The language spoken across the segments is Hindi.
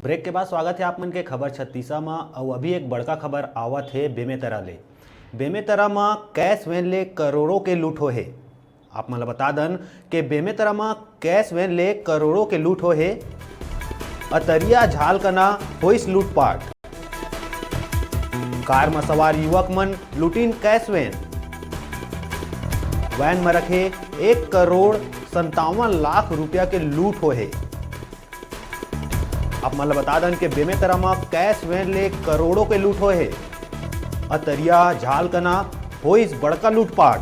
ब्रेक के बाद स्वागत है आप मन के खबर 36 में। और अभी एक बड़का खबर आवत है बेमेतरा ले। बेमेतरा में कैश वैन ले करोड़ों के लूट हो है। आप मन बता दन कि बेमेतरा में कैश वैन ले करोड़ों के लूट हो है। अतरिया झाल कना होइस लूटपाट। कार में सवार युवक मन लूटिन कैश वैन। वैन में रखे 1,57,00,000 रुपया के लूट हो है। आप मतलब बता दन कि बेमेतरा में कैश वैन ले करोड़ों के लूट हो है। अतरिया झाल कना होइस बड़का लूटपाट।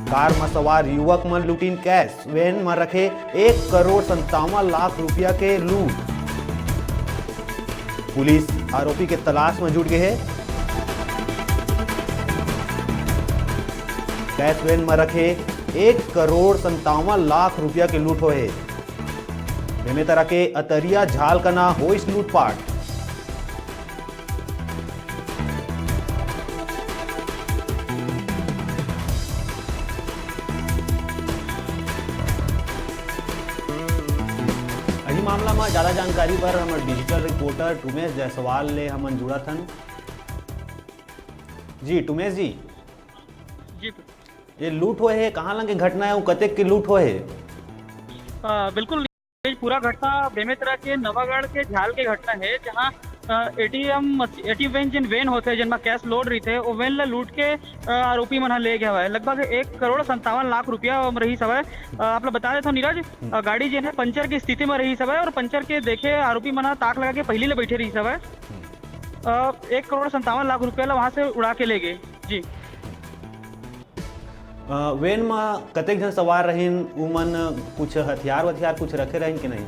कार में सवार युवक मन लूटिन कैश वैन में रखे 1,57,00,000 रुपया के लूट। पुलिस आरोपी के तलाश में जुट गए है। कैश वैन में रखे 1,57,00,000 रुपया के लूट हो है। बेमेतरा के अतरिया झाल कना होइस लूटपाट। अही मामला में ज्यादा जानकारी पर हमारे डिजिटल रिपोर्टर टुमेश जायसवाल ले हमन जुड़ा थन। जी टुमेश जी, ये लूट हो है कहाँ लगे घटना है, कतेक की लूट हो है? बिल्कुल, पूरा घटना बेमेतरा के नवागढ़ के झाल के घटना है, जहाँ एटीएम वैन होते हैं जिनमें कैश लोड रही थे। वो वैन ला लूट के आरोपी मन ले गया है। लगभग 1,57,00,000 रुपया रही सब है। आप लोग बता देते हो नीरज, गाड़ी जो है पंचर की स्थिति में रही सब है, और पंचर के देखे आरोपी मन ताक लगा के पहले ले बैठे रही सब है। 1,57,00,000 रुपया वहां से उड़ा के ले गए। जी, वैन में कतेक जन सवार रहीन, उमन कुछ हथियार कुछ रखे रहीन कि नहीं?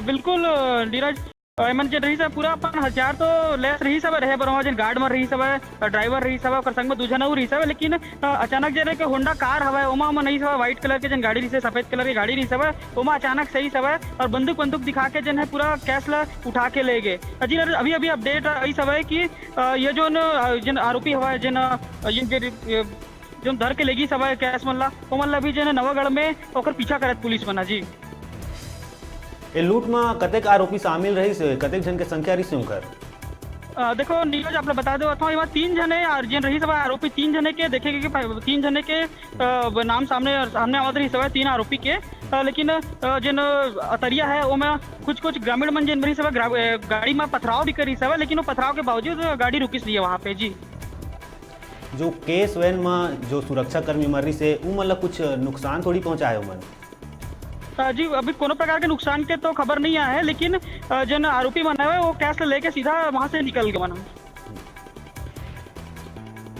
बिल्कुल नीरज, एमन जे रही सब पूरा अपन हथियार तो लेस रही सब रहे बरवा जन गार्ड में रही सब है, ड्राइवर रही सब है, संग में दूसरा न रही सब है। लेकिन अचानक जे रहे के होंडा कार हवा है, ओमा नहीं सब व्हाइट कलर के जन गाड़ी रही, सफेद कलर की गाड़ी रही सब है, ओमा अचानक सही सब है और बंदूक दिखा के जन है पूरा कैश ला उठा के ले गए। जी अभी अपडेट आई सब है कि ये जो जन आरोपी हवा है जो धर के लेगी सब है कैश मल्ला, वो मल्ला भी जो है नवागढ़ में ओकर पीछा करत पुलिस मना। जी, ये लूट में कतेक आरोपी शामिल रही से, कतेक जन के संख्या रही से उनकर? देखो नीरज, आप बता दो अथवा यहाँ 3 जने जिन रही सब आरोपी 3 जने के देखे कि 3 जने के नाम सामने आवत रही सब 3 आरोपी के। लेकिन जिन अतरिया है वो में कुछ ग्रामीण मन जिन रही सब गाड़ी में पथराव भी करी सब, लेकिन वो पथराव के बावजूद गाड़ी रुकी ली है वहाँ पे। जी, जो केस वैन में जो सुरक्षा कर्मी मर रही से उ मतलब कुछ नुकसान थोड़ी पहुंचा है उमन? जी अभी कोनो प्रकार के नुकसान के तो खबर नहीं आया है, लेकिन जन आरोपी मन है वो कैश लेके सीधा वहां से निकल गए।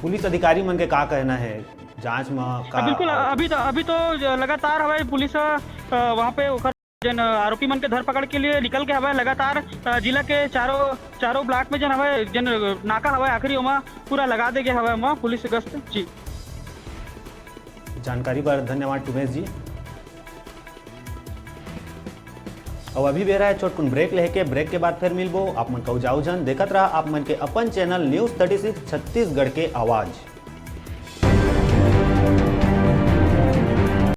पुलिस अधिकारी मन के का कहना है जांच में का? बिल्कुल, अभी तो लगातार हमारे पुलिस वहाँ पे जन आरोपी मन के धर पकड़ के लिए निकल के हवा लगातार जिला के चारों ब्लॉक में जन हवा जन नाका हवा आखिरी वहाँ पूरा लगा दे गया हवा पुलिस गश्त। जी, जानकारी पर धन्यवाद टुमेश जी। और अभी बेरा है छोटकुन ब्रेक लेके, ब्रेक के बाद फिर मिलबो। आप मन कहू जाऊ जन देखत रहा आप मन के अपन चैनल न्यूज़ 36 छत्तीसगढ़ के आवाज।